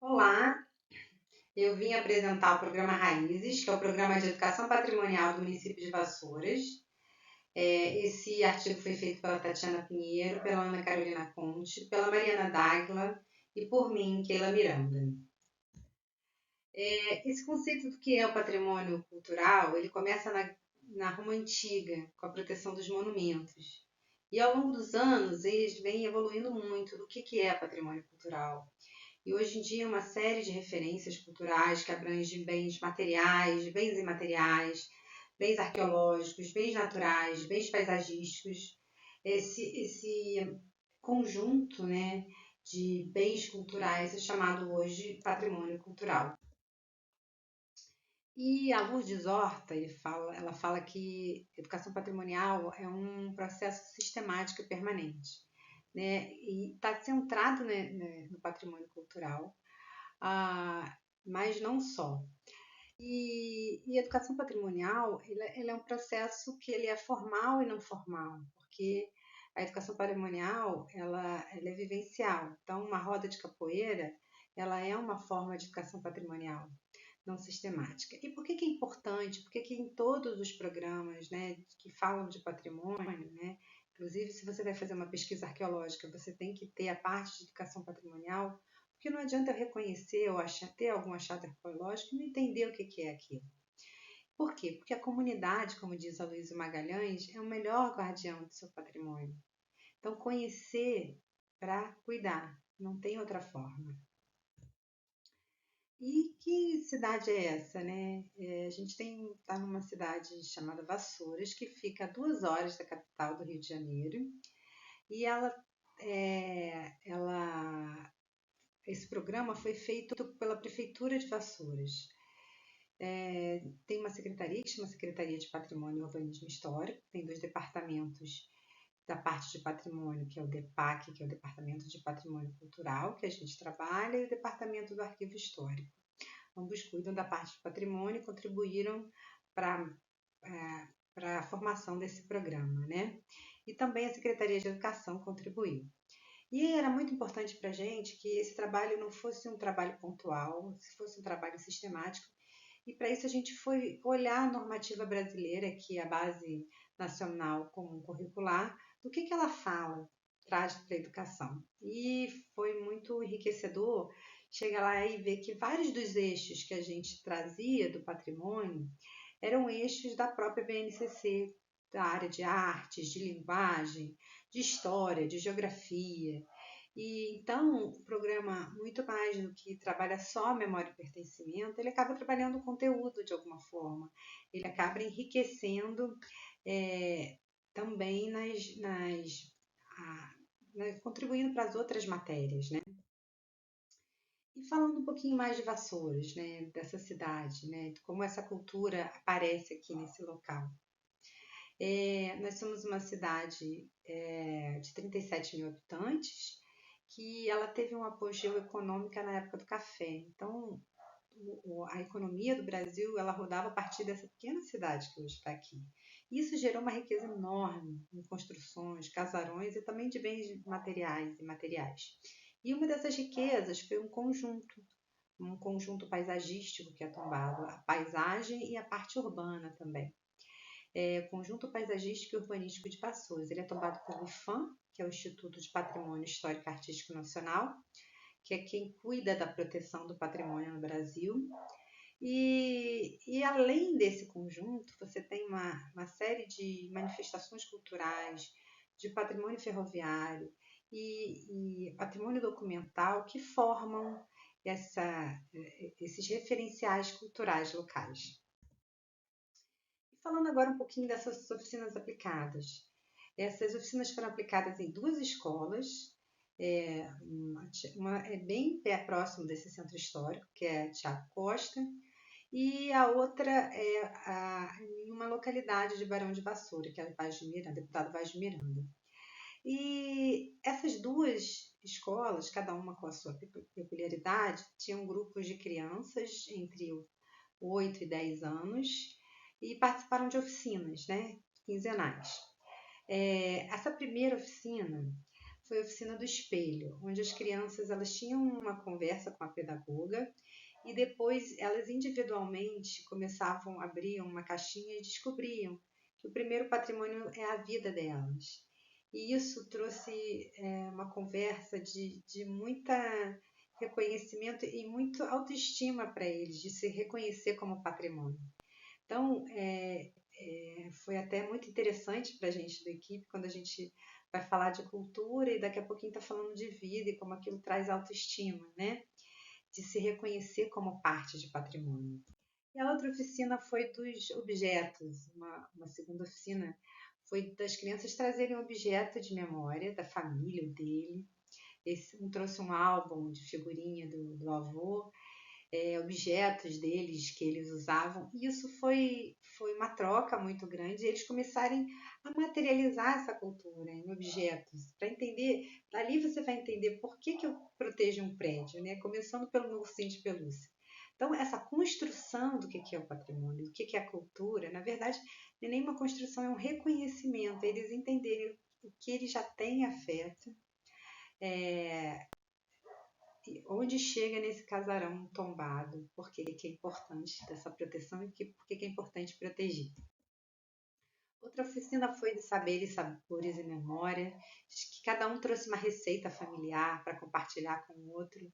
Olá, eu vim apresentar o programa Raízes, que é o programa de educação patrimonial do município de Vassouras. Esse artigo foi feito pela Tatiana Pinheiro, pela Ana Carolina Conte, pela Mariana Dagla e por mim, Keila Miranda. Esse conceito do que é o patrimônio cultural, ele começa na Roma Antiga, com a proteção dos monumentos. E ao longo dos anos, eles vêm evoluindo muito do que é patrimônio cultural. E hoje em dia, uma série de referências culturais que abrangem bens materiais, bens imateriais, bens arqueológicos, bens naturais, bens paisagísticos, esse conjunto, né, de bens culturais é chamado hoje patrimônio cultural. E a Lourdes Horta, ela fala que educação patrimonial é um processo sistemático e permanente, né? E está centrado, né, no patrimônio cultural, mas não só. E educação patrimonial, ele é um processo que ele é formal e não formal, porque a educação patrimonial, ela é vivencial. Então, uma roda de capoeira, ela é uma forma de educação patrimonial não sistemática. E por que é importante? Porque que em todos os programas, né, que falam de patrimônio, né, inclusive se você vai fazer uma pesquisa arqueológica, você tem que ter a parte de educação patrimonial, porque não adianta eu reconhecer ou ter algum achado arqueológico e não entender o que é aquilo. Por quê? Porque a comunidade, como diz a Luísa Magalhães, é o melhor guardião do seu patrimônio. Então, conhecer para cuidar, não tem outra forma. E que cidade é essa, né? A gente está numa cidade chamada Vassouras, que fica a 2 horas da capital do Rio de Janeiro, e esse programa foi feito pela Prefeitura de Vassouras. Tem uma secretaria que chama Secretaria de Patrimônio e Urbanismo Histórico, tem 2 departamentos da parte de patrimônio, que é o DEPAC, que é o Departamento de Patrimônio Cultural, que a gente trabalha, e o Departamento do Arquivo Histórico. Ambos cuidam da parte de patrimônio e contribuíram para a formação desse programa, né? E também a Secretaria de Educação contribuiu. E era muito importante para a gente que esse trabalho não fosse um trabalho pontual, se fosse um trabalho sistemático. E para isso a gente foi olhar a normativa brasileira, que é a Base Nacional Comum Curricular, do que ela fala, traz para a educação. E foi muito enriquecedor chegar lá e ver que vários dos eixos que a gente trazia do patrimônio eram eixos da própria BNCC, da área de artes, de linguagem, de história, de geografia. E então, o programa, muito mais do que trabalha só a memória e pertencimento, ele acaba trabalhando o conteúdo de alguma forma. Ele acaba enriquecendo também contribuindo para as outras matérias, né? E falando um pouquinho mais de Vassouras, né, dessa cidade, né, de como essa cultura aparece aqui nesse local. Nós somos uma cidade de 37 mil habitantes, que ela teve um apogeu econômico na época do café. Então, a economia do Brasil ela rodava a partir dessa pequena cidade que hoje está aqui. Isso gerou uma riqueza enorme em construções, casarões e também de bens materiais e materiais. E uma dessas riquezas foi um conjunto paisagístico que é tombado, a paisagem e a parte urbana também. O Conjunto Paisagístico e Urbanístico de Vassouras. Ele é tombado pelo IPHAN, que é o Instituto de Patrimônio Histórico e Artístico Nacional, que é quem cuida da proteção do patrimônio no Brasil. E além desse conjunto, você tem uma série de manifestações culturais, de patrimônio ferroviário e patrimônio documental que formam esses referenciais culturais locais. E falando agora um pouquinho dessas oficinas aplicadas. Essas oficinas foram aplicadas em 2 escolas, uma é bem próximo desse centro histórico, que é Tiago Costa, e a outra em uma localidade de Barão de Vassoura, que é Vaz de Miranda, deputado Vaz de Miranda. E essas 2 escolas, cada uma com a sua peculiaridade, tinham grupos de crianças entre 8 e 10 anos e participaram de oficinas, né, quinzenais. Essa primeira oficina foi a oficina do espelho, onde as crianças elas tinham uma conversa com a pedagoga e depois elas individualmente começavam, abriam uma caixinha e descobriam que o primeiro patrimônio é a vida delas. E isso trouxe uma conversa de muita reconhecimento e muito autoestima para eles, de se reconhecer como patrimônio. Então, foi até muito interessante para a gente da equipe, quando a gente vai falar de cultura e daqui a pouquinho está falando de vida e como aquilo traz autoestima, né? De se reconhecer como parte de patrimônio. E a outra oficina foi dos objetos, uma segunda oficina foi das crianças trazerem um objeto de memória da família, dele. Um trouxe um álbum de figurinha do avô, objetos deles que eles usavam, e isso foi uma troca muito grande, e eles começarem a materializar essa cultura em objetos, para entender, dali você vai entender por que eu protejo um prédio, né? Começando pelo meu ursinho de pelúcia. Então, essa construção do que é o patrimônio, do que é a cultura, na verdade, não é nenhuma construção, é um reconhecimento, eles entenderem o que eles já têm afeto, onde chega nesse casarão tombado, porque que é importante dessa proteção e porque que é importante proteger. Outra oficina foi de saberes, sabores e memória, que cada um trouxe uma receita familiar para compartilhar com o outro,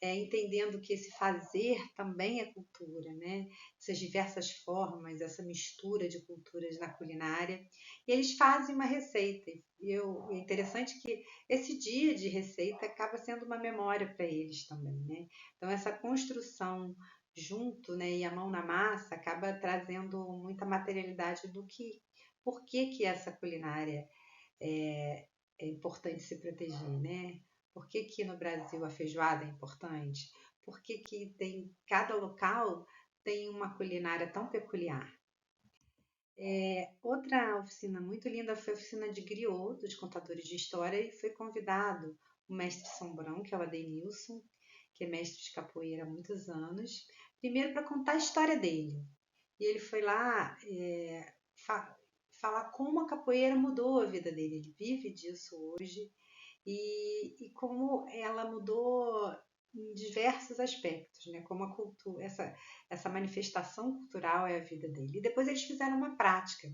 entendendo que esse fazer também é cultura, né? Essas diversas formas, essa mistura de culturas na culinária. E eles fazem uma receita. E é interessante que esse dia de receita acaba sendo uma memória para eles também, né? Então, essa construção junto, né, e a mão na massa acaba trazendo muita materialidade do por que essa culinária é importante se proteger, né? Por que no Brasil a feijoada é importante? Por que cada local tem uma culinária tão peculiar? Outra oficina muito linda foi a oficina de griot, dos contadores de história, e foi convidado o mestre Sombrão, que é o Adenilson, que é mestre de capoeira há muitos anos, primeiro para contar a história dele. E ele foi lá falar como a capoeira mudou a vida dele. Ele vive disso hoje e como ela mudou em diversos aspectos, né? Como a cultura, essa manifestação cultural é a vida dele. E depois eles fizeram uma prática.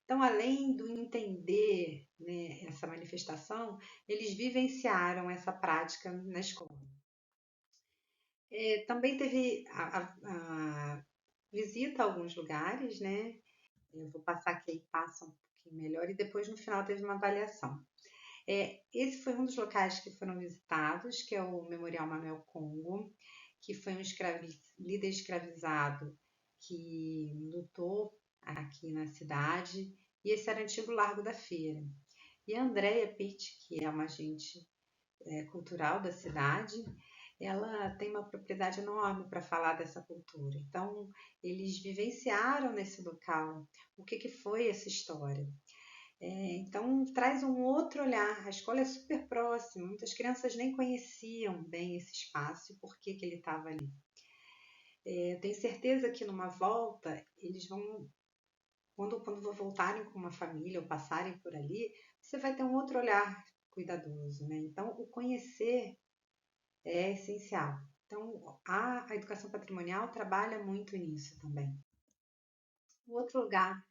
Então, além do entender, né, essa manifestação, eles vivenciaram essa prática na escola. Também teve a visita a alguns lugares, né? Eu vou passar aqui e passa um pouquinho melhor, e depois no final teve uma avaliação. Esse foi um dos locais que foram visitados, que é o Memorial Manuel Congo, que foi um líder escravizado que lutou aqui na cidade, e esse era o antigo Largo da Feira. E a Andrea Pitt, que é uma agente cultural da cidade, ela tem uma propriedade enorme para falar dessa cultura. Então, eles vivenciaram nesse local o que foi essa história. Então, traz um outro olhar. A escola é super próxima, muitas crianças nem conheciam bem esse espaço e por que ele estava ali. Eu tenho certeza que numa volta, eles vão, quando voltarem com uma família ou passarem por ali, você vai ter um outro olhar cuidadoso, né? Então, o conhecer é essencial. Então, a educação patrimonial trabalha muito nisso também. O outro lugar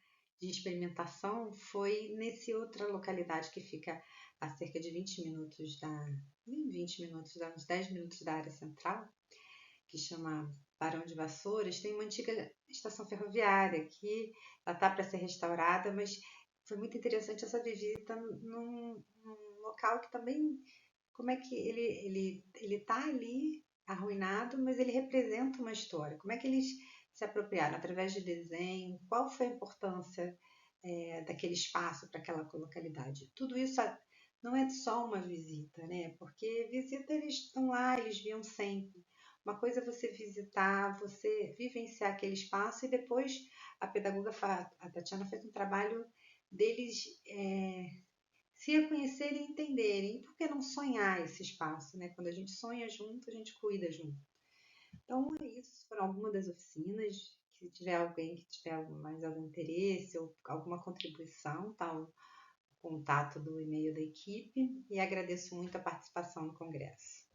de experimentação foi nessa outra localidade que fica a cerca de 20 minutos nem 20 minutos, uns 10 minutos da área central, que chama Barão de Vassouras. Tem uma antiga estação ferroviária que ela está para ser restaurada, mas foi muito interessante essa visita num local que também, como é que ele está ali arruinado, mas ele representa uma história. Como é que eles se apropriaram? Através de desenho? Qual foi a importância daquele espaço para aquela localidade? Tudo isso não é só uma visita, né? Porque visita eles estão lá, eles viam sempre. Uma coisa é você visitar, você vivenciar aquele espaço e depois a pedagoga, a Tatiana, fez um trabalho deles se reconhecerem e entenderem. E por que não sonhar esse espaço, né? Quando a gente sonha junto, a gente cuida junto. Então, é isso. Foram algumas das oficinas. Se tiver alguém que tiver mais algum interesse ou alguma contribuição, tá? O contato do e-mail da equipe e agradeço muito a participação no congresso.